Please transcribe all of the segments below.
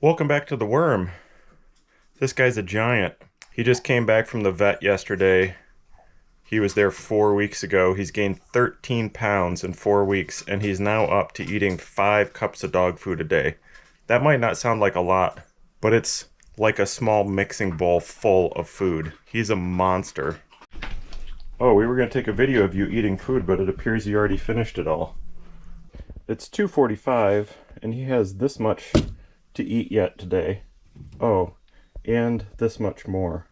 Welcome back to the worm. This guy's a giant. He just came back from the vet yesterday. He was there 4 weeks ago. He's gained 13 pounds in 4 weeks, and he's now up to eating 5 cups of dog food a day. That might not sound like a lot, but it's like a small mixing bowl full of food. He's a monster. Oh, we were going to take a video of you eating food, but it appears you already finished it all. It's 2:45, and he has this much to eat yet today. Oh, and this much more.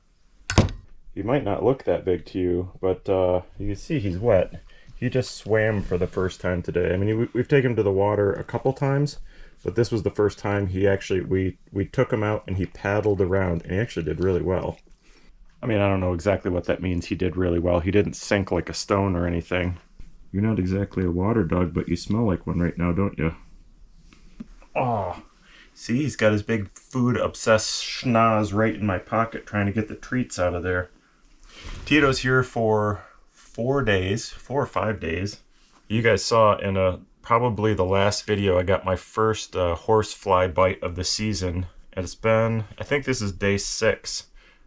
He might not look that big to you, but you can see he's wet. He just swam for the first time today. I mean, we've taken him to the water a couple times, but this was the first time he actually, we took him out and he paddled around, and he actually did really well. I mean, I don't know exactly what that means. He did really well. He didn't sink like a stone or anything. You're not exactly a water dog, but you smell like one right now, don't you? Oh, see, he's got his big food-obsessed schnoz right in my pocket trying to get the treats out of there. Tito's here for 4 or 5 days. You guys saw in probably the last video, I got my first horsefly bite of the season. And it's been, I think this is day 6.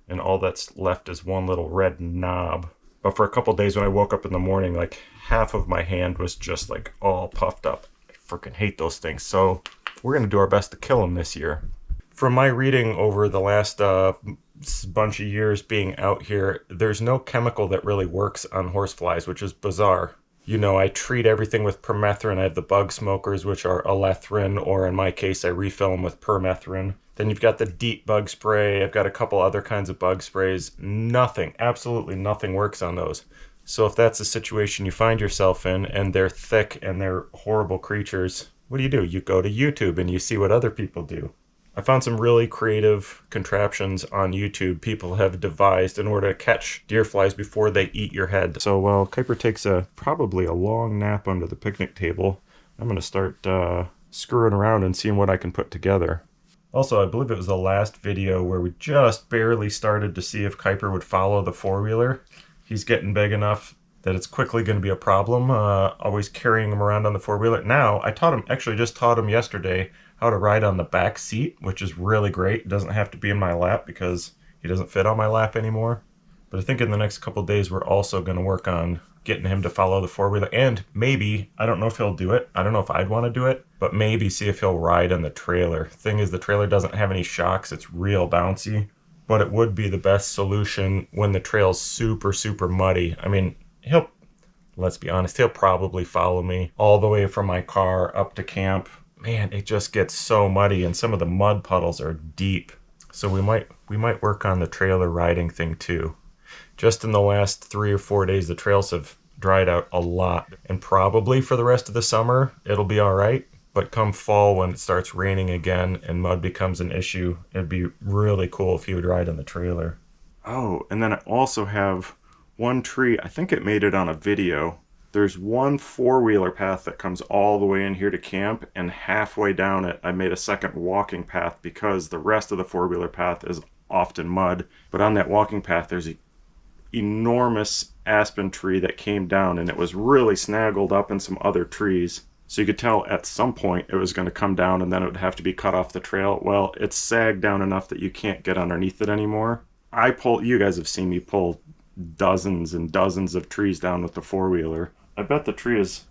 And all that's left is one little red knob. But for a couple days when I woke up in the morning, like half of my hand was just like all puffed up. I freaking hate those things. So we're going to do our best to kill them this year. From my reading over the last bunch of years being out here, there's no chemical that really works on horseflies, which is bizarre. You know, I treat everything with permethrin. I have the bug smokers, which are alethrin, or in my case, I refill them with permethrin. Then you've got the DEET bug spray. I've got a couple other kinds of bug sprays. Nothing, absolutely nothing works on those. So if that's the situation you find yourself in, and they're thick and they're horrible creatures, what do? You go to YouTube and you see what other people do. I found some really creative contraptions on YouTube people have devised in order to catch deer flies before they eat your head. So while Kyper takes probably a long nap under the picnic table, I'm going to start screwing around and seeing what I can put together. Also, I believe it was the last video where we just barely started to see if Kyper would follow the four-wheeler. He's getting big enough that it's quickly going to be a problem, always carrying him around on the four-wheeler. Now, I just taught him yesterday how to ride on the back seat, which is really great. It doesn't have to be in my lap because he doesn't fit on my lap anymore. But I think in the next couple of days, we're also going to work on getting him to follow the four-wheeler. And maybe, I don't know if he'll do it. I don't know if I'd want to do it, but maybe see if he'll ride on the trailer. Thing is, the trailer doesn't have any shocks. It's real bouncy. But it would be the best solution when the trail's super, super muddy. I mean, let's be honest, he'll probably follow me all the way from my car up to camp. Man, it just gets so muddy, and some of the mud puddles are deep. So we might work on the trailer riding thing too. Just in the last 3 or 4 days, the trails have dried out a lot. And probably for the rest of the summer, it'll be all right. But come fall, when it starts raining again and mud becomes an issue, it'd be really cool if he would ride on the trailer. Oh, and then I also have one tree. I think it made it on a video. There's one four-wheeler path that comes all the way in here to camp, and halfway down it, I made a second walking path because the rest of the four-wheeler path is often mud. But on that walking path, there's an enormous aspen tree that came down, and it was really snaggled up in some other trees. So you could tell at some point it was going to come down, and then it would have to be cut off the trail. Well, it's sagged down enough that you can't get underneath it anymore. You guys have seen me pull dozens and dozens of trees down with the four-wheeler. I bet the tree is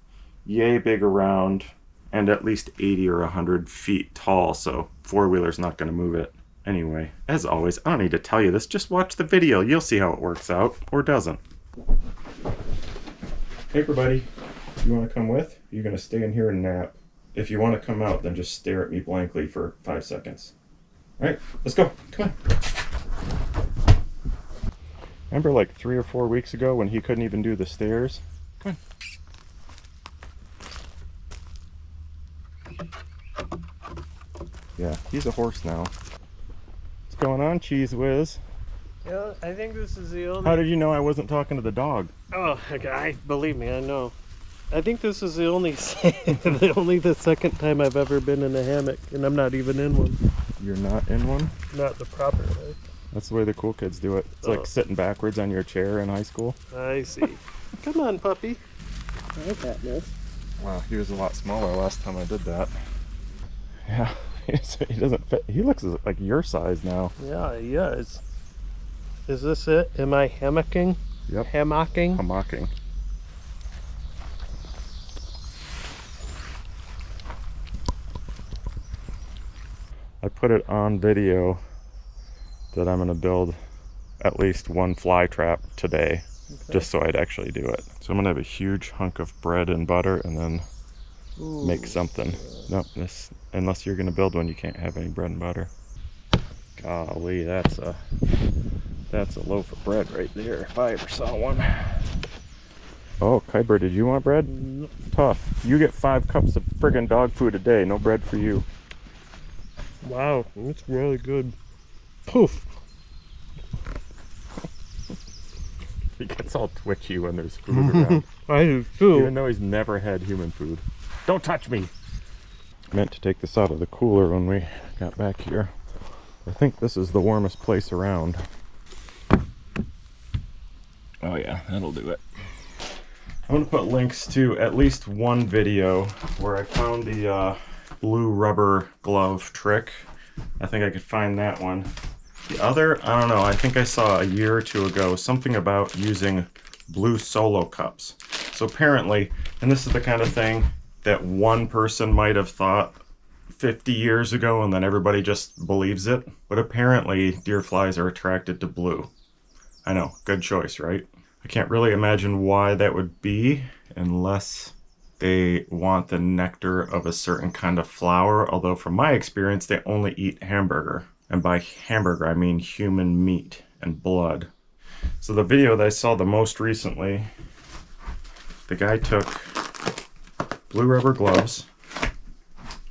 yay big around and at least 80 or 100 feet tall, so four-wheeler's not going to move it. Anyway, as always, I don't need to tell you this. Just watch the video. You'll see how it works out, or doesn't. Hey, everybody. You want to come with? You're going to stay in here and nap. If you want to come out, then just stare at me blankly for 5 seconds. All right, let's go. Come on. Remember like 3 or 4 weeks ago when he couldn't even do the stairs? Come on. Yeah, he's a horse now. What's going on, Cheese Whiz? Yeah, I think this is the only... How did you know I wasn't talking to the dog? Oh, okay, believe me, I know. I think this is the only the second time I've ever been in a hammock, and I'm not even in one. You're not in one? Not the proper way. That's the way the cool kids do it. It's like sitting backwards on your chair in high school. I see. Come on, puppy. I like that, miss. Wow, he was a lot smaller last time I did that. Yeah, He doesn't fit. He looks like your size now. Yeah, he is. Is this it? Am I hammocking? Yep. Hammocking? Hammocking. I put it on video that I'm going to build at least one fly trap today, just so I'd actually do it. So I'm going to have a huge hunk of bread and butter and then make something. Nope, unless you're going to build one, you can't have any bread and butter. Golly, that's a loaf of bread right there, if I ever saw one. Oh, Kyper, did you want bread? No. Tough. You get 5 cups of friggin' dog food a day. No bread for you. Wow, it's really good. Poof. He gets all twitchy when there's food around. I do too. Even though he's never had human food. Don't touch me! I meant to take this out of the cooler when we got back here. I think this is the warmest place around. Oh yeah, that'll do it. I'm gonna put links to at least one video where I found the blue rubber glove trick. I think I could find that one. The other, I don't know, I think I saw a year or two ago something about using blue solo cups. So apparently, and this is the kind of thing that one person might have thought 50 years ago and then everybody just believes it, but apparently deer flies are attracted to blue. I know, good choice, right? I can't really imagine why that would be unless they want the nectar of a certain kind of flower, although from my experience they only eat hamburger. And by hamburger I mean human meat and blood. So the video that I saw the most recently, the guy took blue rubber gloves,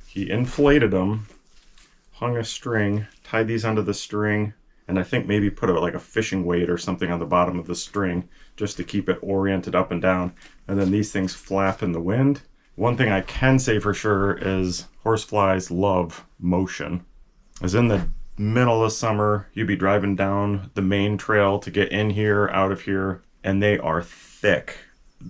he inflated them, hung a string, tied these onto the string, and I think maybe put like a fishing weight or something on the bottom of the string just to keep it oriented up and down. And then these things flap in the wind. One thing I can say for sure is horseflies love motion. As in the middle of summer, you'd be driving down the main trail to get in here, out of here, and they are thick.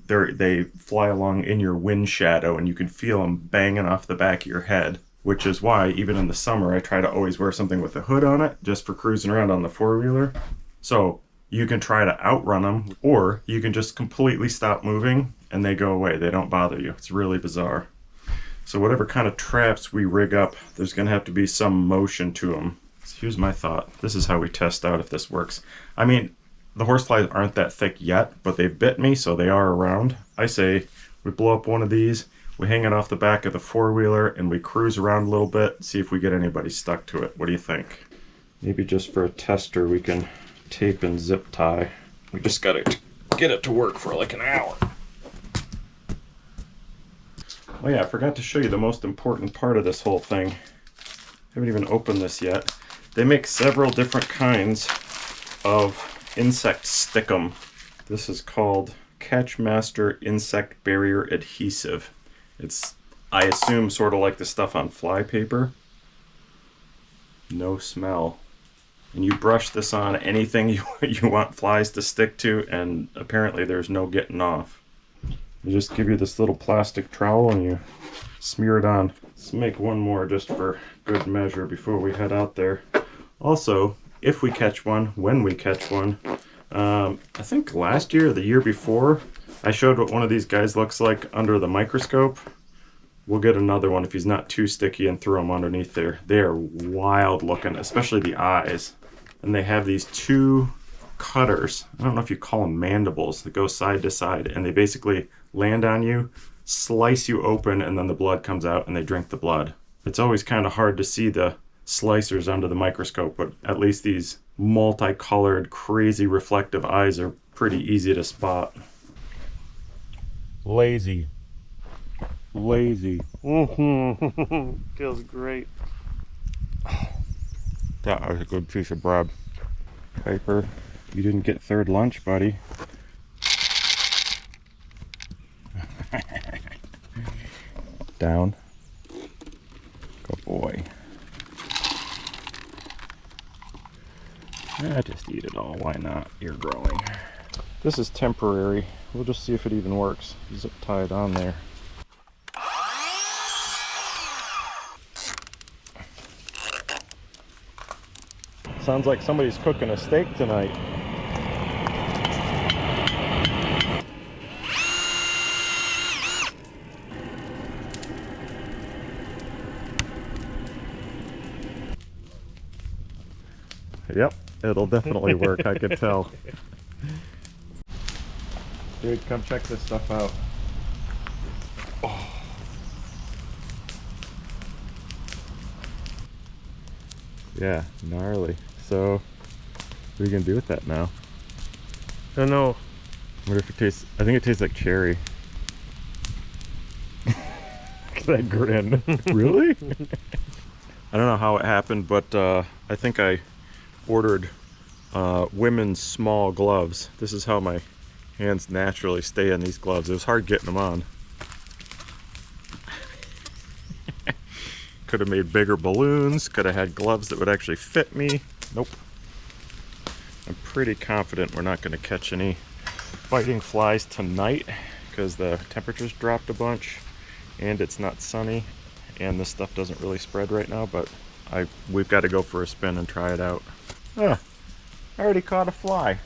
They fly along in your wind shadow and you can feel them banging off the back of your head, which is why even in the summer I try to always wear something with a hood on it just for cruising around on the four-wheeler. So you can try to outrun them, or you can just completely stop moving and they go away. They don't bother you. It's really bizarre. So whatever kind of traps we rig up, there's going to have to be some motion to them. So here's my thought. This is how we test out if this works. I mean, the horseflies aren't that thick yet, but they've bit me, so they are around. I say we blow up one of these, we hang it off the back of the four-wheeler, and we cruise around a little bit, see if we get anybody stuck to it. What do you think? Maybe just for a tester, we can tape and zip tie. We just gotta get it to work for like an hour. Oh yeah, I forgot to show you the most important part of this whole thing. I haven't even opened this yet. They make several different kinds of insect stickum. This is called Catchmaster Insect Barrier Adhesive. It's, I assume, sort of like the stuff on fly paper. No smell. And you brush this on anything you want flies to stick to, and apparently there's no getting off. They just give you this little plastic trowel and you smear it on. Let's make one more just for good measure before we head out there. Also, if we catch one, when we catch one, I think last year or the year before, I showed what one of these guys looks like under the microscope. We'll get another one if he's not too sticky and throw them underneath there. They are wild looking, especially the eyes. And they have these two cutters. I don't know if you call them mandibles that go side to side, and they basically land on you, slice you open, and then the blood comes out and they drink the blood. It's always kind of hard to see the slicers under the microscope, but at least these multicolored, crazy reflective eyes are pretty easy to spot. Lazy. Lazy. Feels great. That was a good piece of bread. Kyper, you didn't get third lunch, buddy. Down. Good boy. Just eat it all. Why not? You're growing. This is temporary. We'll just see if it even works. Zip tie it on there. Sounds like somebody's cooking a steak tonight. Yep, it'll definitely work, I could tell. Dude, come check this stuff out. Oh. Yeah, gnarly. So, what are you gonna do with that now? I don't know. I wonder if it tastes, I think it tastes like cherry. That grin. Really? I don't know how it happened, but I think I ordered women's small gloves. This is how my hands naturally stay in these gloves. It was hard getting them on. Could have made bigger balloons, could have had gloves that would actually fit me. Nope. I'm pretty confident we're not going to catch any biting flies tonight because the temperatures dropped a bunch and it's not sunny and this stuff doesn't really spread right now, but we've got to go for a spin and try it out. Ah, I already caught a fly.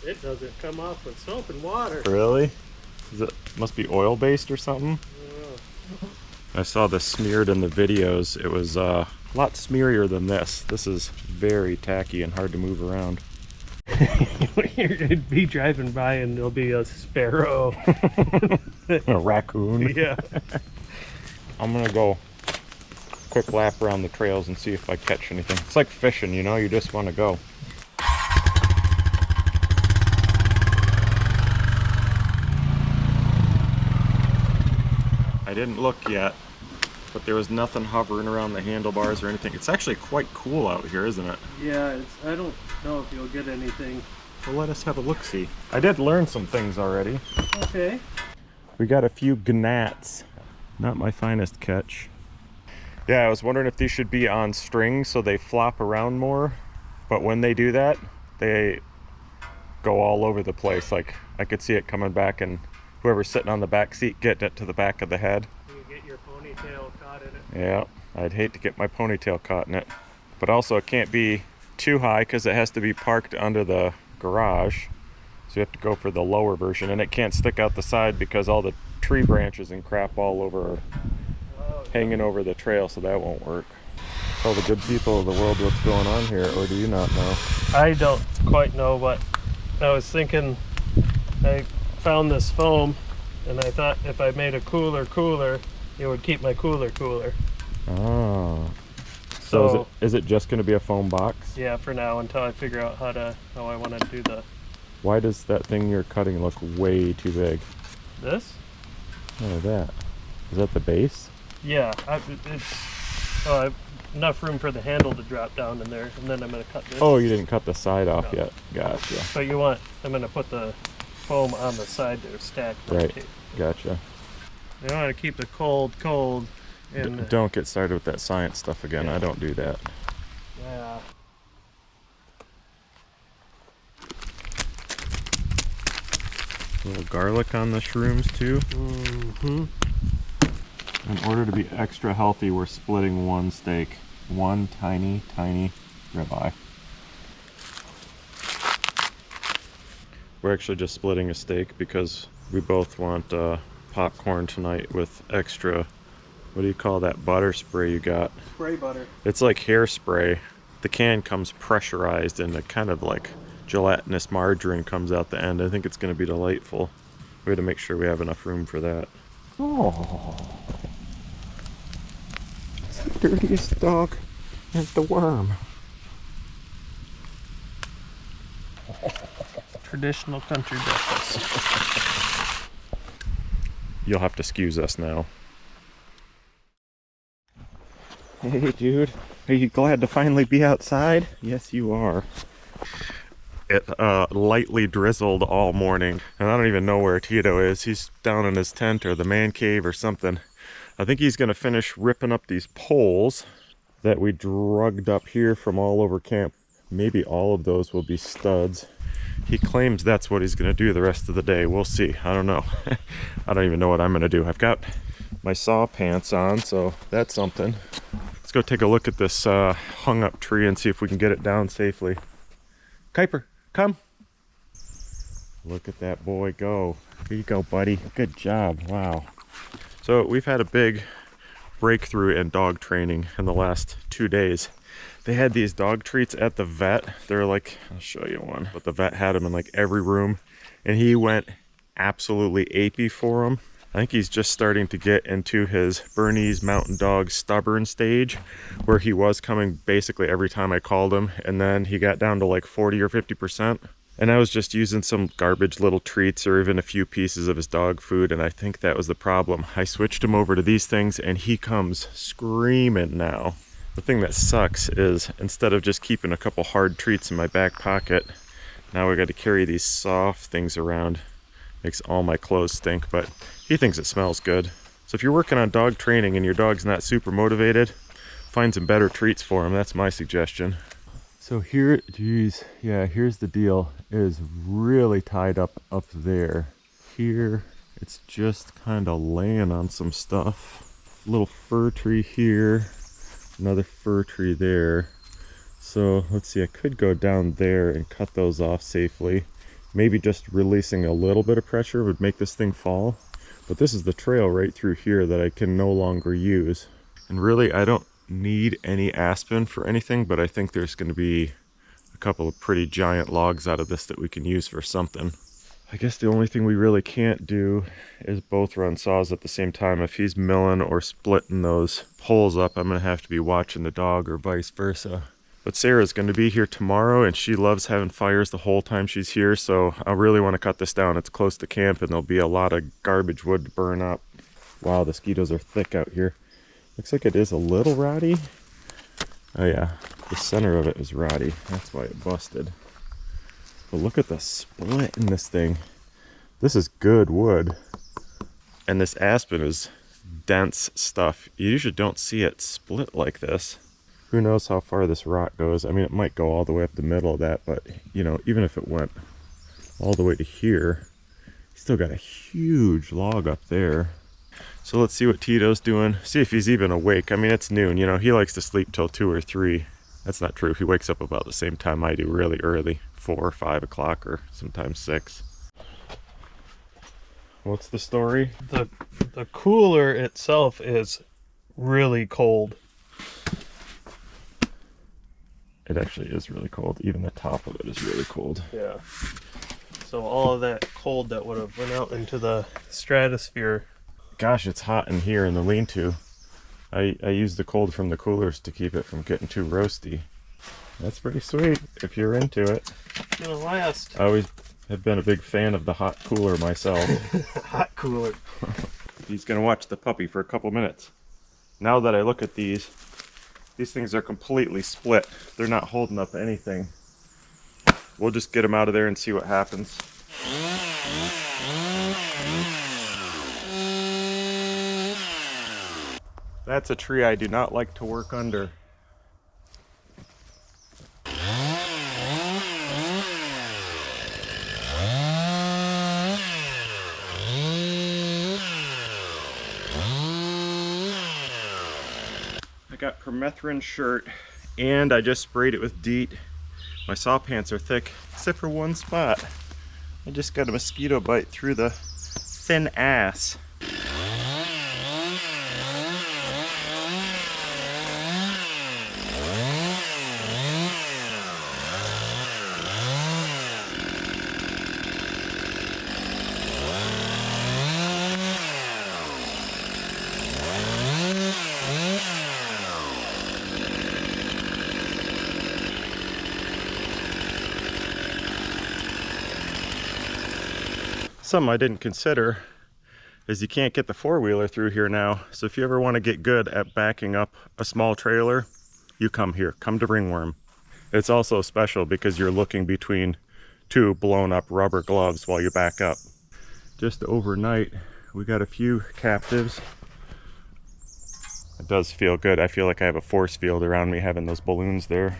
It doesn't come off with soap and water. Really? Must be oil based or something? I saw this smeared in the videos. It was a lot smearier than this. This is very tacky and hard to move around. You'd be driving by and there'll be a sparrow. A raccoon. Yeah. I'm gonna go quick lap around the trails and see if I catch anything. It's like fishing, you know, you just want to go. I didn't look yet, but there was nothing hovering around the handlebars or anything. It's actually quite cool out here, isn't it? Yeah, I don't know if you'll get anything. Well, let us have a look-see. I did learn some things already. Okay. We got a few gnats. Not my finest catch. Yeah, I was wondering if these should be on strings so they flop around more, but when they do that, they go all over the place. Like, I could see it coming back and whoever's sitting on the back seat getting it to the back of the head. You get your ponytail caught in it. Yeah, I'd hate to get my ponytail caught in it. But also it can't be too high because it has to be parked under the garage. So you have to go for the lower version, and it can't stick out the side because all the tree branches and crap all over are hanging over the trail, so that won't work. Tell the good people of the world what's going on here, or do you not know? I don't quite know, but I was thinking I found this foam and I thought if I made a cooler, it would keep my cooler. Oh. So is it just going to be a foam box? Yeah, for now, until I figure out how I want to do the... Why does that thing you're cutting look way too big? This? Oh, that. Is that the base? Yeah, I've enough room for the handle to drop down in there, and then I'm going to cut this. Oh, you didn't cut the side off yet. Gotcha. But I'm going to put the foam on the side there, stacked. Right, gotcha. I want to keep it cold, and... Don't get started with that science stuff again. Yeah. I don't do that. Yeah. A little garlic on the shrooms too. Mm-hmm. In order to be extra healthy, we're splitting one steak. One tiny ribeye. We're actually just splitting a steak because we both want popcorn tonight with extra, what do you call that butter spray you got? Spray butter. It's like hairspray. The can comes pressurized and it kind of like gelatinous margarine comes out the end. I think it's going to be delightful. We had to make sure we have enough room for that. Oh, it's the dirtiest dog. It's the worm. Traditional country breakfast. You'll have to excuse us now. Hey dude, are you glad to finally be outside? Yes you are. It lightly drizzled all morning, and I don't even know where Tito is. He's down in his tent or the man cave or something. I think he's gonna finish ripping up these poles that we drugged up here from all over camp. Maybe all of those will be studs. He claims that's what he's gonna do the rest of the day. We'll see. I don't know. I don't even know what I'm gonna do. I've got my saw pants on, so that's something. It's Let's go take a look at this hung up tree and see if we can get it down safely. Kyper, come. Look at that boy go. Here you go, buddy. Good job. Wow. So we've had a big breakthrough in dog training in the last 2 days. They had these dog treats at the vet. They're like, I'll show you one, but the vet had them in like every room, and he went absolutely apey for them. I think he's just starting to get into his Bernese Mountain Dog stubborn stage, where he was coming basically every time I called him, and then he got down to like 40 or 50%. And I was just using some garbage little treats or even a few pieces of his dog food, and I think that was the problem. I switched him over to these things, and he comes screaming now. The thing that sucks is instead of just keeping a couple hard treats in my back pocket, now I got to carry these soft things around. Makes all my clothes stink, but he thinks it smells good. So if you're working on dog training and your dog's not super motivated, find some better treats for him. That's my suggestion. So here, geez, yeah, here's the deal. It is really tied up there. Here, it's just kind of laying on some stuff. Little fir tree here, another fir tree there. So let's see, I could go down there and cut those off safely. Maybe just releasing a little bit of pressure would make this thing fall. But this is the trail right through here that I can no longer use. And really, I don't need any aspen for anything, but I think there's going to be a couple of pretty giant logs out of this that we can use for something. I guess the only thing we really can't do is both run saws at the same time. If he's milling or splitting those poles up, I'm going to have to be watching the dog or vice versa. But Sarah's going to be here tomorrow, and she loves having fires the whole time she's here, so I really want to cut this down. It's close to camp, and there'll be a lot of garbage wood to burn up. Wow, the mosquitoes are thick out here. Looks like it is a little rotty. Oh yeah, the center of it is rotty. That's why it busted. But look at the split in this thing. This is good wood. And this aspen is dense stuff. You usually don't see it split like this. Who knows how far this rot goes. I mean, it might go all the way up the middle of that, but you know, even if it went all the way to here, you still got a huge log up there. So let's see what Tito's doing. See if he's even awake. I mean, it's noon, you know, he likes to sleep till 2 or 3. That's not true. He wakes up about the same time I do, really early, 4 or 5 o'clock, or sometimes 6. What's the story? The cooler itself is really cold. It actually is really cold. Even the top of it is really cold. Yeah. So all of that cold that would have went out into the stratosphere. Gosh, it's hot in here in the lean-to. I use the cold from the coolers to keep it from getting too roasty. That's pretty sweet if you're into it. It's gonna last. I always have been a big fan of the hot cooler myself. Hot cooler. He's gonna watch the puppy for a couple minutes. Now that I look at these things are completely split. They're not holding up anything. We'll just get them out of there and see what happens. That's a tree I do not like to work under. I got permethrin shirt and I just sprayed it with DEET. My saw pants are thick, except for one spot. I just got a mosquito bite through the thin ass. Something I didn't consider is you can't get the four-wheeler through here now. So if you ever want to get good at backing up a small trailer, you come here. Come to Ringworm. It's also special because you're looking between 2 blown up rubber gloves while you back up. Just overnight, we got a few captives. It does feel good. I feel like I have a force field around me having those balloons there.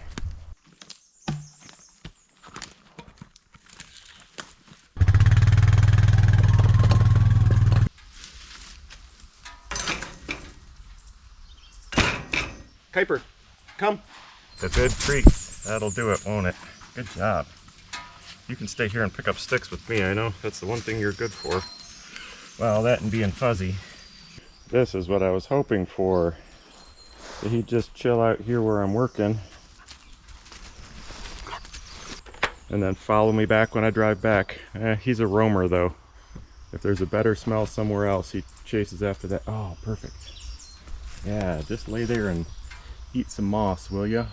Kyper, come. The good treats. That'll do it, won't it? Good job. You can stay here and pick up sticks with me. I know that's the one thing you're good for. Well, that and being fuzzy. This is what I was hoping for. That he'd just chill out here where I'm working. And then follow me back when I drive back. He's a roamer though. If there's a better smell somewhere else, he chases after that. Oh, perfect. Yeah, just lay there and eat some moss, will ya?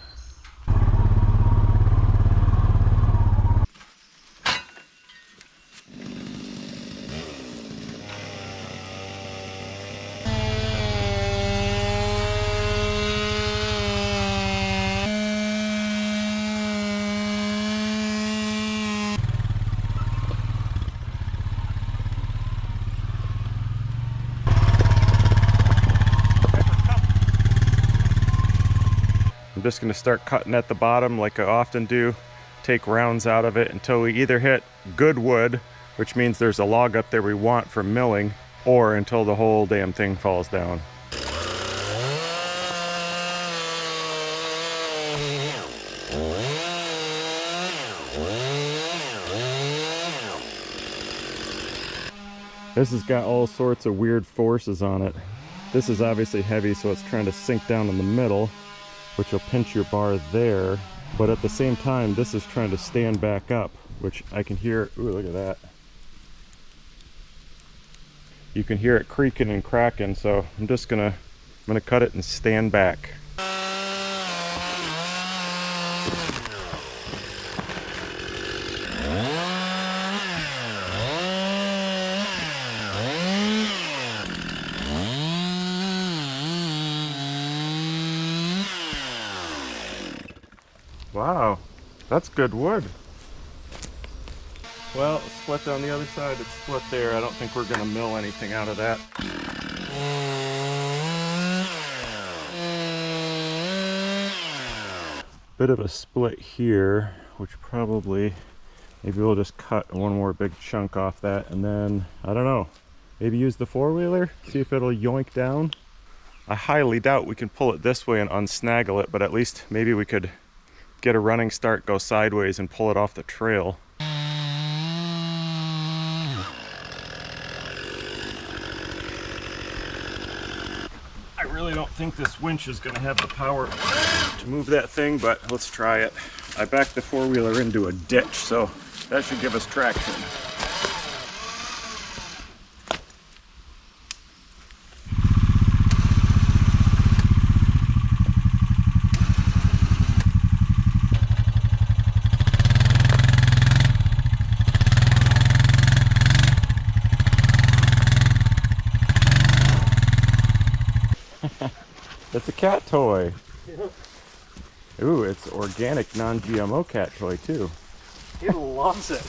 I'm just going to start cutting at the bottom like I often do, take rounds out of it until we either hit good wood, which means there's a log up there we want for milling, or until the whole damn thing falls down. This has got all sorts of weird forces on it. This is obviously heavy, so it's trying to sink down in the middle, which will pinch your bar there, but at the same time this is trying to stand back up, which I can hear. Ooh, look at that. You can hear it creaking and cracking, so I'm gonna cut it and stand back. Wow, that's good wood. Well, split down the other side, it's split there. I don't think we're gonna mill anything out of that. Bit of a split here, which probably, maybe we'll just cut one more big chunk off that, and then, I don't know, maybe use the four-wheeler, see if it'll yoink down. I highly doubt we can pull it this way and unsnaggle it, but at least maybe we could get a running start, go sideways, and pull it off the trail. I really don't think this winch is going to have the power to move that thing, but let's try it. I backed the four-wheeler into a ditch, so that should give us traction. It's a cat toy. Yeah. Ooh, it's organic, non-GMO cat toy too. He loves it.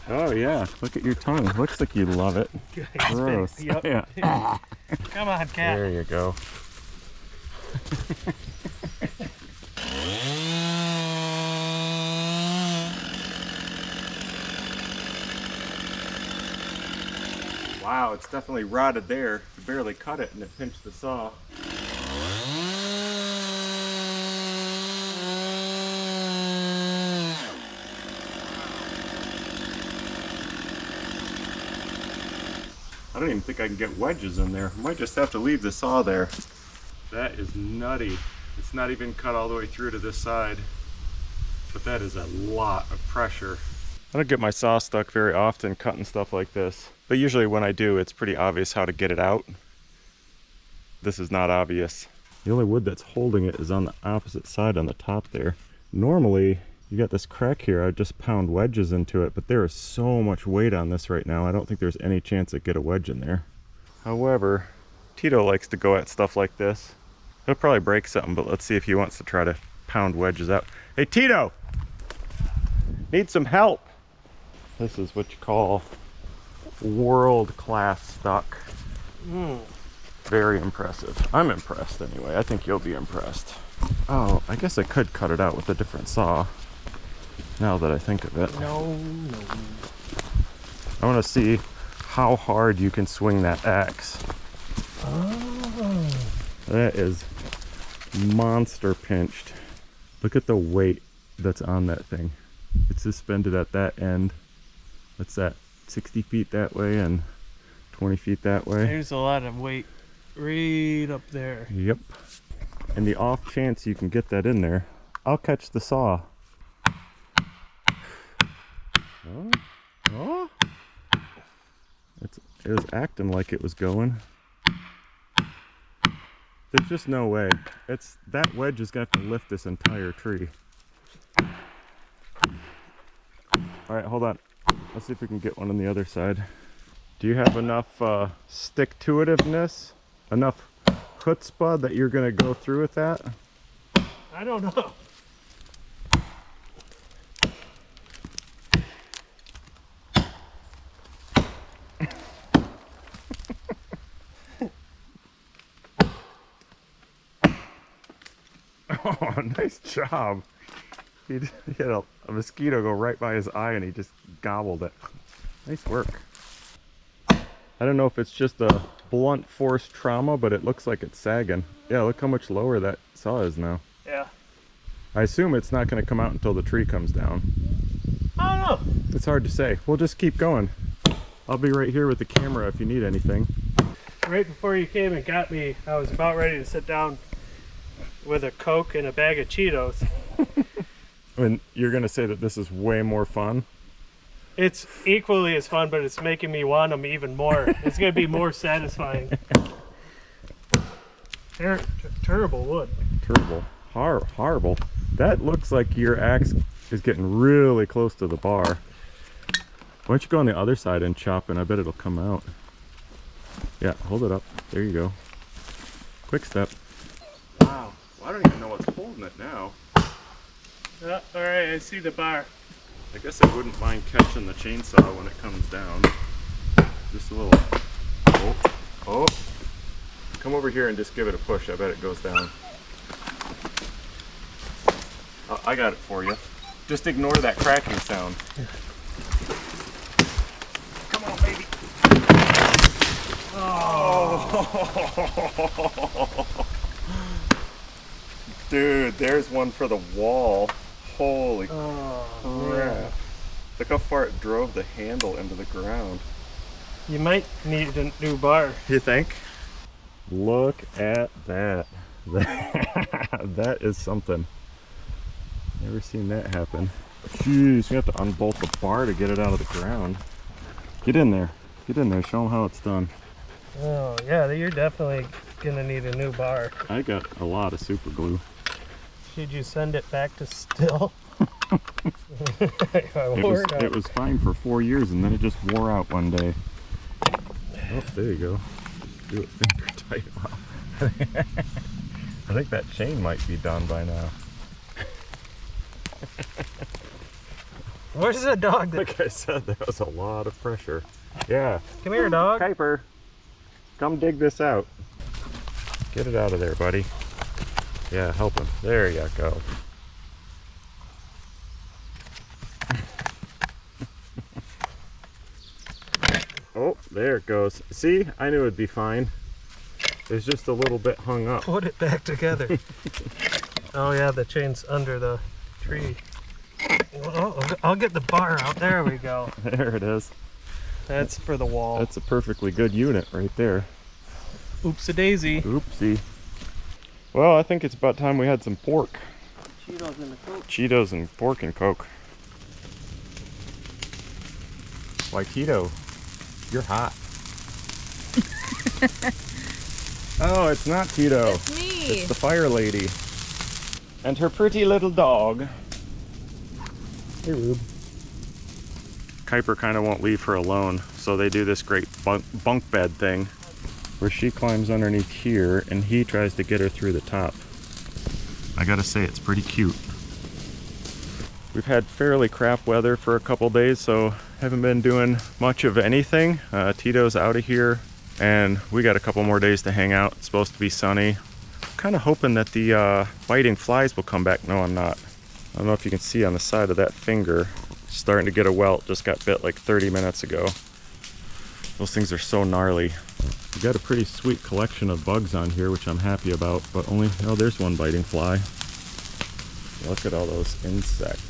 Oh yeah, look at your tongue. Looks like you love it. Gross. Yep. Yeah. Come on, cat. There you go. Wow, it's definitely rotted there. You barely cut it and it pinched the saw. I don't even think I can get wedges in there. I might just have to leave the saw there. That is nutty. It's not even cut all the way through to this side. But that is a lot of pressure. I don't get my saw stuck very often cutting stuff like this. But usually when I do, it's pretty obvious how to get it out. This is not obvious. The only wood that's holding it is on the opposite side on the top there. Normally, you got this crack here, I'd just pound wedges into it, but there is so much weight on this right now, I don't think there's any chance to get a wedge in there. However, Tito likes to go at stuff like this. He'll probably break something, but let's see if he wants to try to pound wedges out. Hey Tito! Need some help! This is what you call world-class stuck. Very impressive. I'm impressed anyway. I think you'll be impressed. Oh, I guess I could cut it out with a different saw. Now that I think of it. No. I want to see how hard you can swing that axe. Oh. That is monster pinched. Look at the weight that's on that thing. It's suspended at that end. What's that? 60 feet that way and 20 feet that way. There's a lot of weight right up there. Yep. And the off chance you can get that in there, I'll catch the saw. Oh, oh. It was acting like it was going. There's just no way. That wedge is going to have to lift this entire tree. Alright, hold on. Let's see if we can get one on the other side. Do you have enough stick-to-itiveness? Enough chutzpah that you're going to go through with that? I don't know. Oh, nice job. He had a mosquito go right by his eye and he just gobbled it. Nice work. I don't know if it's just a blunt force trauma, but it looks like it's sagging. Yeah, look how much lower that saw is now. Yeah. I assume it's not going to come out until the tree comes down. I don't know. It's hard to say. We'll just keep going. I'll be right here with the camera if you need anything. Right before you came and got me, I was about ready to sit down with a Coke and a bag of Cheetos. And you're going to say that this is way more fun? It's equally as fun, but it's making me want them even more. It's going to be more satisfying. Terrible wood. Terrible. Horrible. That looks like your axe is getting really close to the bar. Why don't you go on the other side and chop, and I bet it'll come out. Yeah, hold it up. There you go. Quick step. Wow. Well, I don't even know what's holding it now. Alright, I see the bar. I guess I wouldn't mind catching the chainsaw when it comes down. Just a little. Oh. Come over here and just give it a push. I bet it goes down. I got it for you. Just ignore that cracking sound. Come on, baby. Oh. Dude, there's one for the wall. Holy crap. Look how far it drove the handle into the ground. You might need a new bar. You think? Look at that. That is something. Never seen that happen. Jeez, you have to unbolt the bar to get it out of the ground. Get in there. Get in there. Show them how it's done. Oh, yeah, you're definitely going to need a new bar. I got a lot of super glue. Should you send it back to still? It was fine for 4 years and then it just wore out one day. Oh, there you go. Just do it finger tight. Wow. I think that chain might be done by now. Where's the dog? Like I said, there was a lot of pressure. Yeah. Come here, dog. Kyper, come dig this out. Get it out of there, buddy. Yeah, help him. There you go. Oh, there it goes. See, I knew it'd be fine. It's just a little bit hung up. Put it back together. Oh yeah, the chain's under the tree. Oh, I'll get the bar out. There we go. There it is. That's for the wall. That's a perfectly good unit right there. Oopsie-daisy. Oopsie. Well, I think it's about time we had some pork. Cheetos and a Coke. Cheetos and pork and Coke. Why, Tito, you're hot. Oh, it's not Tito. It's me. It's the fire lady. And her pretty little dog. Hey, Rube. Kyper kind of won't leave her alone, so they do this great bunk bed thing where she climbs underneath here and he tries to get her through the top. I gotta say, it's pretty cute. We've had fairly crap weather for a couple days, so haven't been doing much of anything. Tito's out of here and we got a couple more days to hang out. It's supposed to be sunny. Kind of hoping that the biting flies will come back. No, I'm not. I don't know if you can see on the side of that finger, starting to get a welt. Just got bit like 30 minutes ago. Those things are so gnarly. We got a pretty sweet collection of bugs on here, which I'm happy about, but only, oh, there's one biting fly. Look at all those insects.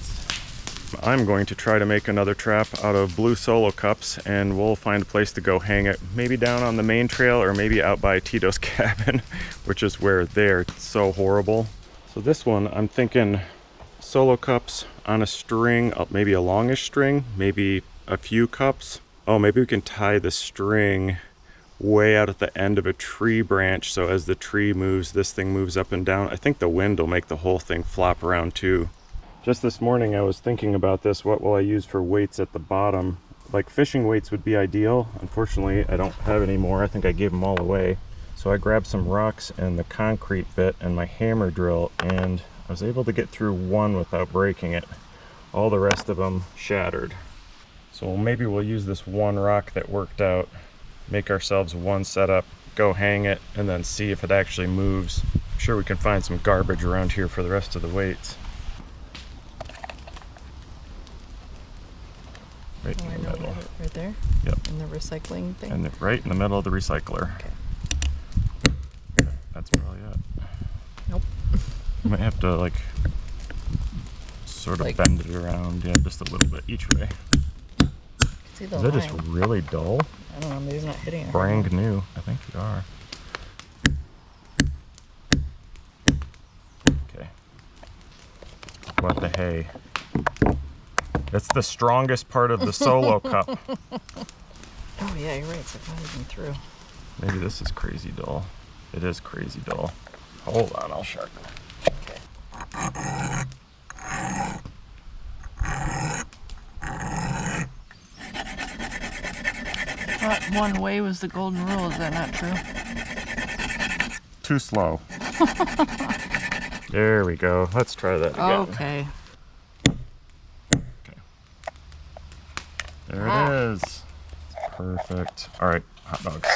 I'm going to try to make another trap out of blue solo cups, and we'll find a place to go hang it, maybe down on the main trail or maybe out by Tito's cabin, which is where they're so horrible. So this one, I'm thinking solo cups on a string, maybe a longish string, maybe a few cups. Oh, maybe we can tie the string way out at the end of a tree branch, so as the tree moves, this thing moves up and down. I think the wind will make the whole thing flop around too. Just this morning I was thinking about this. What will I use for weights at the bottom? Like fishing weights would be ideal. Unfortunately, I don't have any more. I think I gave them all away. So I grabbed some rocks and the concrete bit and my hammer drill, and I was able to get through one without breaking it. All the rest of them shattered. So maybe we'll use this one rock that worked out, make ourselves one setup, go hang it, and then see if it actually moves. I'm sure we can find some garbage around here for the rest of the weights. Right in the middle. Right there? Yep. In the recycling thing? And right in the middle of the recycler. Okay. That's probably it. Nope. You might have to like sort of bend it around, yeah, just a little bit each way. See the Is that line. just really dull? I don't know, maybe he's not hitting it. Brand new. I think you are. Okay. What the hay? It's the strongest part of the solo cup. Oh yeah, you're right, it's not even through. Maybe this is crazy dull. It is crazy dull. Hold on, I'll sharpen it. Okay. One way was the golden rule, is that not true? Too slow. There we go. Let's try that again. Okay. Okay. There it is. Perfect. All right, hot dogs.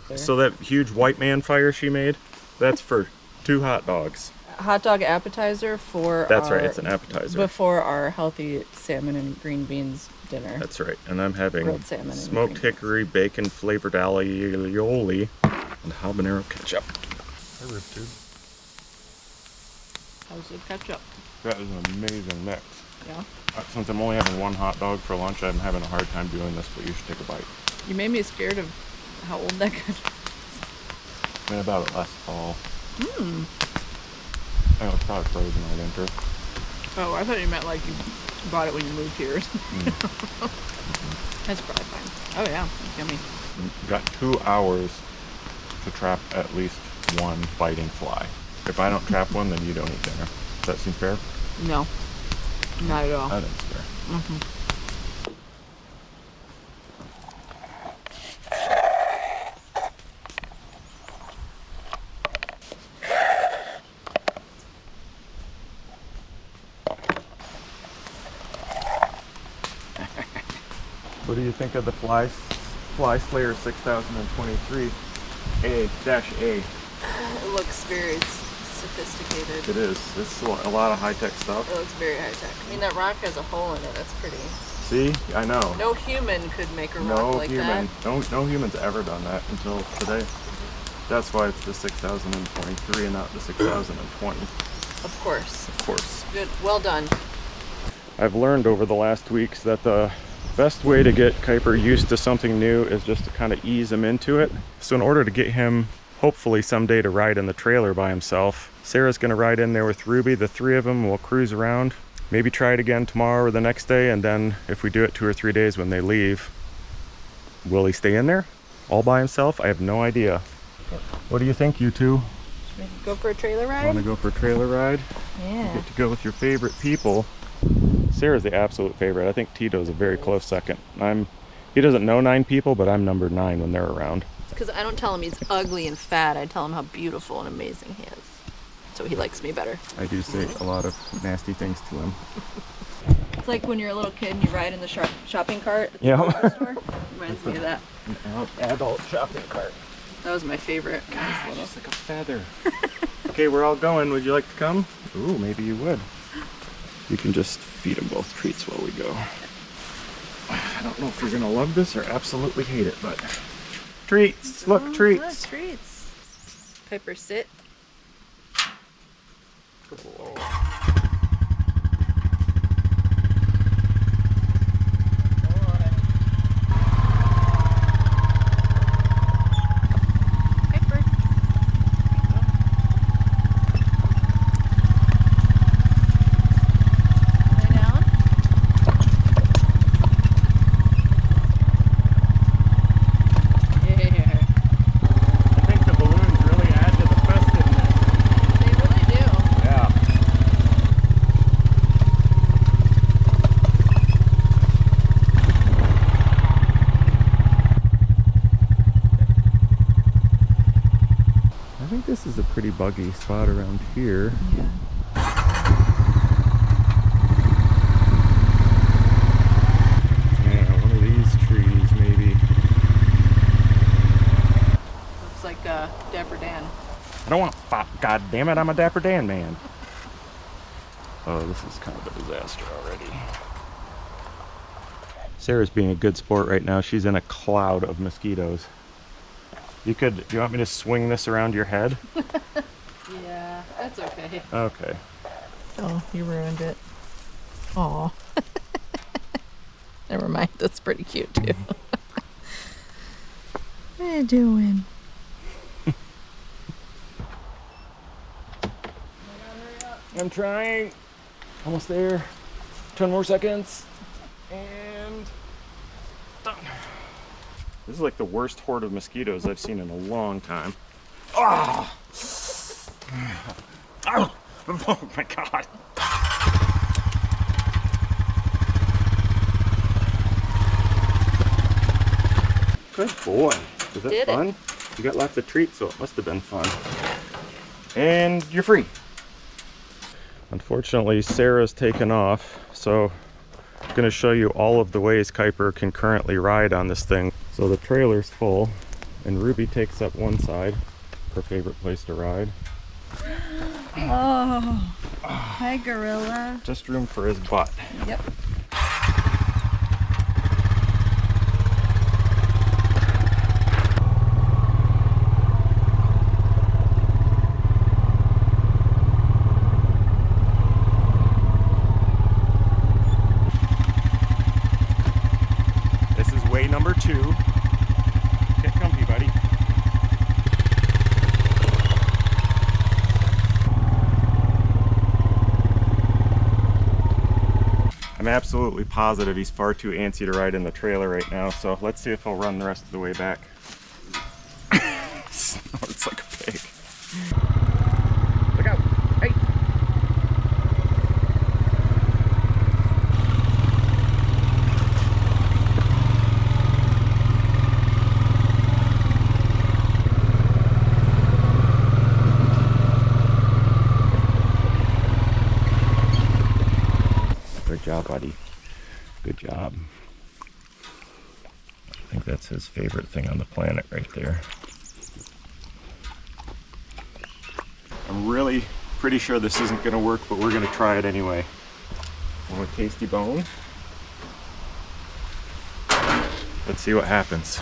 There. So that huge white man fire she made, that's for 2 hot dogs. Hot dog appetizer for That's right, it's an appetizer. before our healthy salmon and green beans dinner. That's right. And I'm having Grilled salmon and smoked green hickory, bacon flavored alioli, and habanero ketchup. Hi, RibTube. How's the ketchup? That is an amazing mix. Yeah. Since I'm only having 1 hot dog for lunch, I'm having a hard time doing this, but you should take a bite. You made me scared of how old that ketchup is. I mean, about it last fall. Hmm. I know, it's probably frozen all winter. Oh, I thought you meant like you bought it when you moved here. Mm. That's probably fine. Oh yeah, it's yummy. Got 2 hours to trap at least 1 biting fly. If I don't trap one, then you don't eat dinner. Does that seem fair? No, not at all. I think it's fair. Mm-hmm. What do you think of the Fly Slayer 6023 A-A? It looks very sophisticated. It is. It's a lot of high-tech stuff. It looks very high tech. I mean, that rock has a hole in it. That's pretty. See? I know. No human could make a rock No like human. that. No human's ever done that until today. That's why it's the 6023 and not the 6020. Of course. Of course. Good. Well done. I've learned over the last weeks that the best way to get Kyper used to something new is just to kind of ease him into it. So in order to get him hopefully someday to ride in the trailer by himself, Sarah's going to ride in there with Ruby. The 3 of them will cruise around. Maybe try it again tomorrow or the next day, and then if we do it 2 or 3 days when they leave, will he stay in there all by himself? I have no idea. What do you think, you two? Should we go for a trailer ride? Want to go for a trailer ride? Yeah. You get to go with your favorite people. Sarah's the absolute favorite. I think Tito's a very close second. He doesn't know 9 people, but I'm number 9 when they're around. Because I don't tell him he's ugly and fat. I tell him how beautiful and amazing he is. So he likes me better. I do say a lot of nasty things to him. It's like when you're a little kid and you ride in the shopping cart at the Yeah. grocery store. Reminds me of that. Adult shopping cart. That was my favorite. Gosh, it's like a feather. Okay, we're all going. Would you like to come? Ooh, maybe you would. You can just feed them both treats while we go. I don't know if you're gonna love this or absolutely hate it, but Treats. Look, Oh, treats. Look, treats. Kyper, sit. Good boy. Kyper. Lay down. Yeah. I think the balloons really add to the festiveness. They really do. Yeah. I think this is a pretty buggy spot around here. Yeah. Yeah, one of these trees maybe. Looks like Dapper Dan. I don't want fop. God damn it, I'm a Dapper Dan man. Oh, this is kind of a disaster already. Sarah's being a good sport right now. She's in a cloud of mosquitoes. Do you want me to swing this around your head? Yeah, that's okay. Okay. Oh, you ruined it. Aw. Never mind, that's pretty cute too. What are you doing? I'm trying. Almost there. 10 more seconds. And done. This is like the worst horde of mosquitoes I've seen in a long time. Ah! Oh! Oh my god. Good boy. Was that Did it. fun? You got lots of treats, so it must have been fun. And you're free. Unfortunately, Sarah's taken off, so I'm going to show you all of the ways Kyper can currently ride on this thing. So the trailer's full, and Ruby takes up one side, her favorite place to ride. Oh, hi gorilla. Just room for his butt. Yep. This is way number 2. Get comfy, buddy. I'm absolutely positive he's far too antsy to ride in the trailer right now, so let's see if he'll run the rest of the way back. Snorts like a pig. Look out! Hey! Good job, buddy. Good job. I think that's his favorite thing on the planet right there. I'm really pretty sure this isn't going to work, but we're going to try it anyway. Want a tasty bone? Let's see what happens.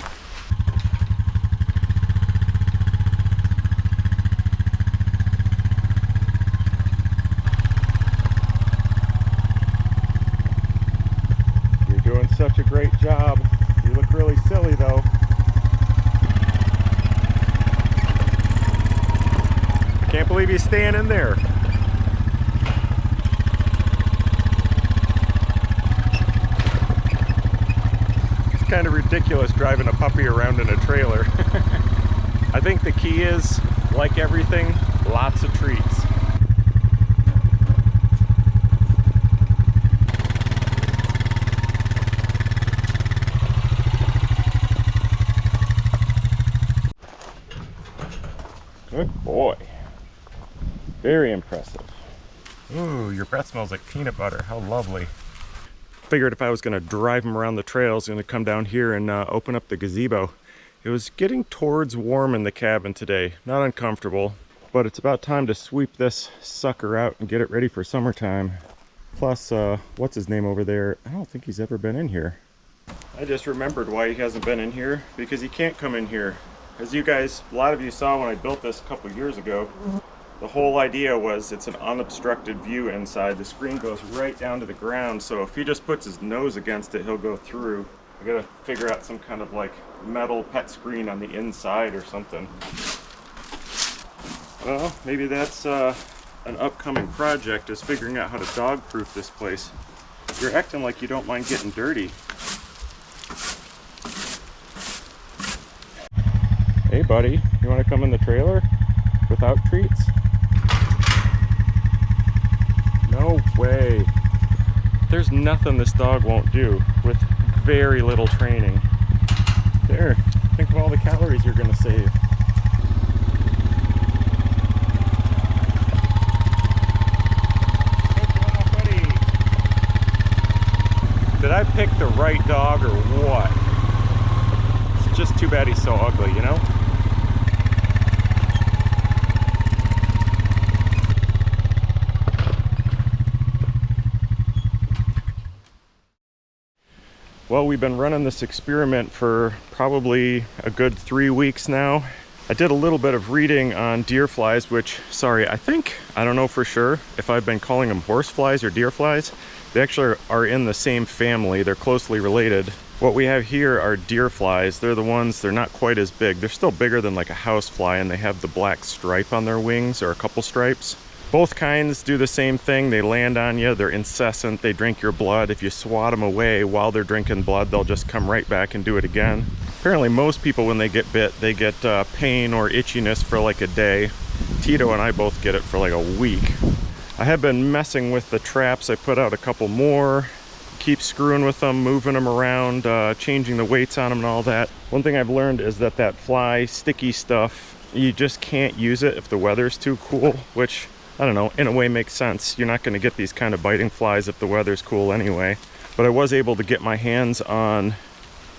You're doing such a great job. You look really silly though. I can't believe he's staying in there. It's kind of ridiculous driving a puppy around in a trailer. I think the key is, like everything, lots of treats. Good boy. Very impressive. Ooh, your breath smells like peanut butter. How lovely. Figured if I was going to drive him around the trail, I was going to come down here and open up the gazebo. It was getting towards warm in the cabin today. Not uncomfortable, but it's about time to sweep this sucker out and get it ready for summertime. Plus, what's his name over there? I don't think he's ever been in here. I just remembered why he hasn't been in here, because he can't come in here. As you guys, a lot of you saw when I built this a couple years ago, the whole idea was it's an unobstructed view inside. The screen goes right down to the ground, so if he just puts his nose against it, he'll go through. I gotta figure out some kind of like metal pet screen on the inside or something. Well, maybe that's an upcoming project, is figuring out how to dog-proof this place. You're acting like you don't mind getting dirty. Hey buddy, you want to come in the trailer without treats? No way. There's nothing this dog won't do with very little training. There, think of all the calories you're gonna save. Did I pick the right dog or what? It's just too bad he's so ugly, you know? Well, we've been running this experiment for probably a good 3 weeks now. I did a little bit of reading on deer flies, which, sorry, I don't know for sure if I've been calling them horse flies or deer flies. They actually are in the same family. They're closely related. What we have here are deer flies. They're the ones, they're not quite as big. They're still bigger than like a house fly, and they have the black stripe on their wings, or a couple stripes. Both kinds do the same thing. They land on you, they're incessant, they drink your blood. If you swat them away while they're drinking blood, they'll just come right back and do it again. Apparently most people, when they get bit, they get pain or itchiness for like a day. Tito and I both get it for like a week. I have been messing with the traps. I put out a couple more, keep screwing with them, moving them around, changing the weights on them and all that. One thing I've learned is that fly sticky stuff, you just can't use it if the weather's too cool, which, I don't know, in a way makes sense. You're not going to get these kind of biting flies if the weather's cool anyway. But I was able to get my hands on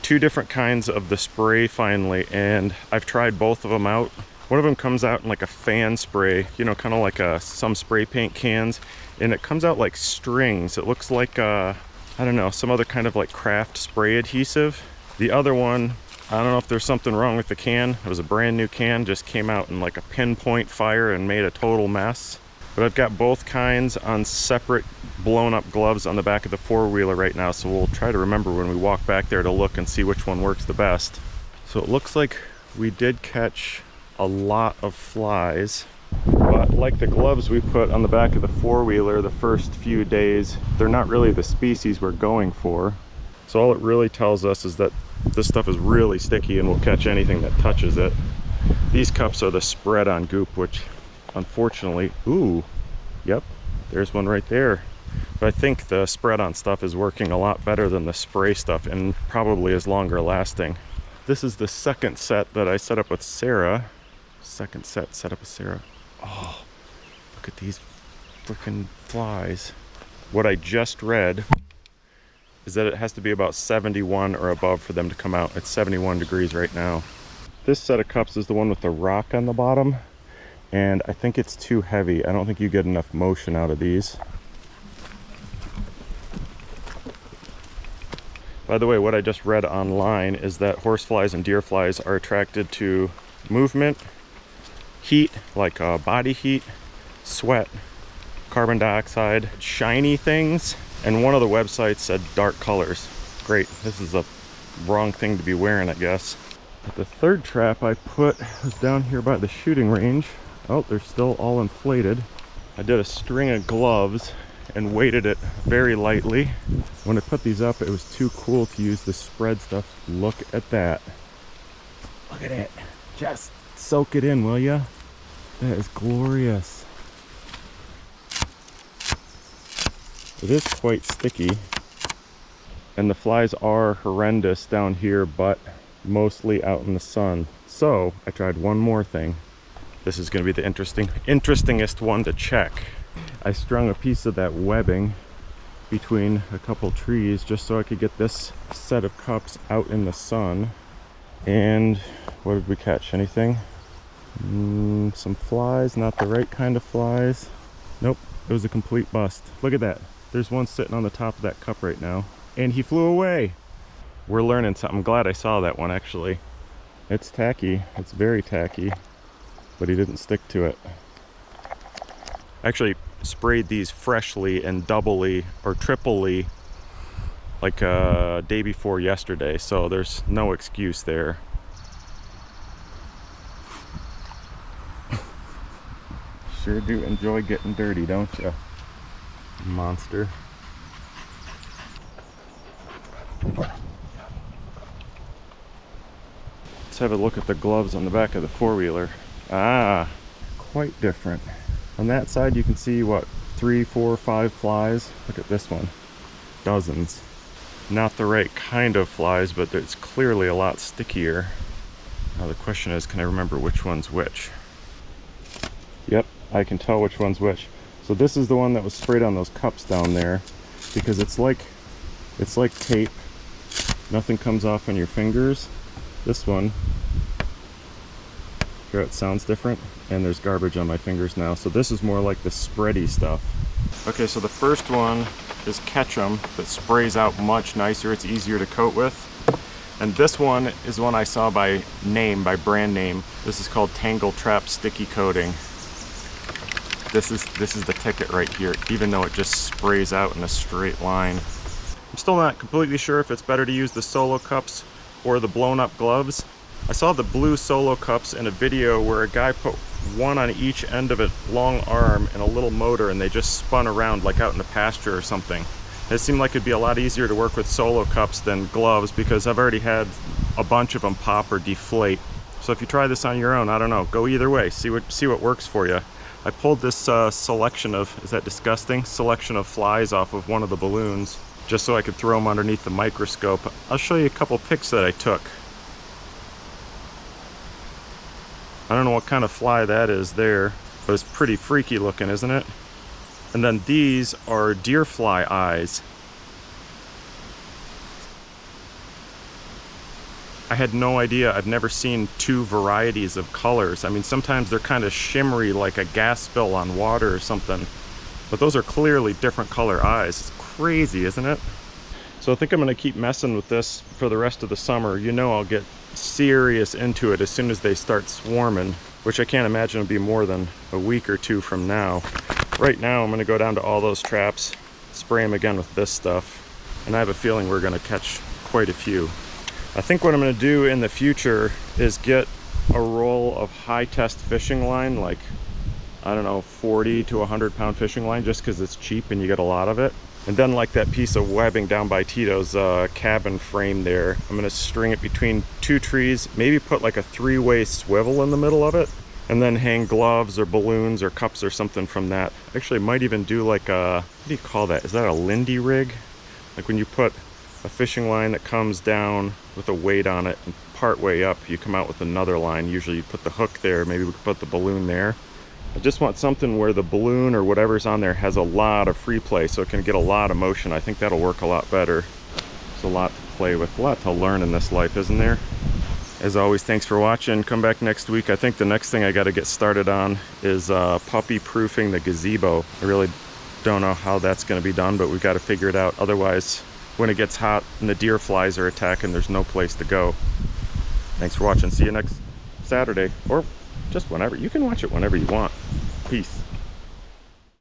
2 different kinds of the spray finally, and I've tried both of them out. One of them comes out in like a fan spray, you know, kind of like some spray paint cans, and it comes out like strings. It looks like, I don't know, some other kind of like craft spray adhesive. The other one, I don't know if there's something wrong with the can. It was a brand new can, just came out in like a pinpoint fire and made a total mess. But I've got both kinds on separate blown up gloves on the back of the 4-wheeler right now, so we'll try to remember when we walk back there to look and see which one works the best. So it looks like we did catch a lot of flies, but like the gloves we put on the back of the 4-wheeler the first few days, they're not really the species we're going for. So all it really tells us is that this stuff is really sticky and will catch anything that touches it. These cups are the spread on goop, which unfortunately, ooh, yep, there's one right there. But I think the spread on stuff is working a lot better than the spray stuff, and probably is longer lasting. This is the second set that I set up with Sarah. Second set set up with Sarah. Oh, look at these freaking flies. What I just read is that it has to be about 71 or above for them to come out. It's 71 degrees right now. This set of cups is the one with the rock on the bottom, and I think it's too heavy. I don't think you get enough motion out of these. By the way, what I just read online is that horseflies and deer flies are attracted to movement, heat, like body heat, sweat, carbon dioxide, shiny things, and one of the websites said dark colors. Great, this is a wrong thing to be wearing, I guess. But the third trap I put was down here by the shooting range. Oh, they're still all inflated. I did a string of gloves and weighted it very lightly. When I put these up, it was too cool to use the spread stuff. Look at that. Look at it. Just soak it in, will ya? That is glorious. It is quite sticky, and the flies are horrendous down here, but mostly out in the sun. So I tried one more thing. This is going to be the interestingest one to check. I strung a piece of that webbing between a couple trees just so I could get this set of cups out in the sun. And what did we catch? Anything? Some flies, not the right kind of flies. Nope, it was a complete bust. Look at that. There's one sitting on the top of that cup right now, and he flew away. We're learning something. I'm glad I saw that one, actually. It's tacky. It's very tacky. But he didn't stick to it. Actually sprayed these freshly and doubly or triply like day before yesterday. So there's no excuse there. Sure do enjoy getting dirty, don't you? Monster. Let's have a look at the gloves on the back of the four-wheeler. Ah, quite different. On that side you can see, what, 3, 4, 5 flies. Look at this one. Dozens. Not the right kind of flies, but it's clearly a lot stickier. Now the question is, can I remember which one's which? Yep, I can tell which one's which. So this is the one that was sprayed on those cups down there, because it's like tape. Nothing comes off on your fingers. This one, hear it sounds different, and there's garbage on my fingers now. So this is more like the spready stuff. Okay, so the first one is Ketchum that sprays out much nicer. It's easier to coat with. And this one is one I saw by name, by brand name. This is called Tangle Trap Sticky Coating. This is the ticket right here, even though it just sprays out in a straight line. I'm still not completely sure if it's better to use the Solo cups or the blown up gloves. I saw the blue Solo cups in a video where a guy put one on each end of a long arm and a little motor, and they just spun around like out in the pasture or something. It seemed like it'd be a lot easier to work with Solo cups than gloves, because I've already had a bunch of them pop or deflate. So if you try this on your own, I don't know, go either way, see what works for you. I pulled this selection of, is that disgusting? Selection of flies off of one of the balloons, just so I could throw them underneath the microscope. I'll show you a couple pics that I took. I don't know what kind of fly that is there, but it's pretty freaky looking, isn't it? And then these are deer fly eyes. I had no idea. I've never seen two varieties of colors. I mean, sometimes they're kind of shimmery like a gas spill on water or something, but those are clearly different color eyes. It's crazy, isn't it? So I think I'm gonna keep messing with this for the rest of the summer. You know, I'll get serious into it as soon as they start swarming, which I can't imagine will be more than a week or two from now. Right now I'm gonna go down to all those traps, spray them again with this stuff, and I have a feeling we're gonna catch quite a few. I think what I'm gonna do in the future is get a roll of high test fishing line, like, I don't know, 40 to 100 pound fishing line, just because it's cheap and you get a lot of it. And then, like that piece of webbing down by Tito's cabin frame there, I'm gonna string it between two trees, maybe put like a 3-way swivel in the middle of it, and then hang gloves or balloons or cups or something from that. Actually, might even do like a, what do you call that? Is that a Lindy rig? Like when you put a fishing line that comes down with a weight on it, and part way up you come out with another line. Usually you put the hook there, maybe we could put the balloon there. I just want something where the balloon or whatever's on there has a lot of free play, so it can get a lot of motion. I think that'll work a lot better. There's a lot to play with, a lot to learn in this life, isn't there? As always, thanks for watching. Come back next week. I think the next thing I got to get started on is puppy proofing the gazebo. I really don't know how that's going to be done, but we've got to figure it out. Otherwise, when it gets hot and the deer flies are attacking, there's no place to go. Thanks for watching. See you next Saturday, or just whenever. You can watch it whenever you want. Peace.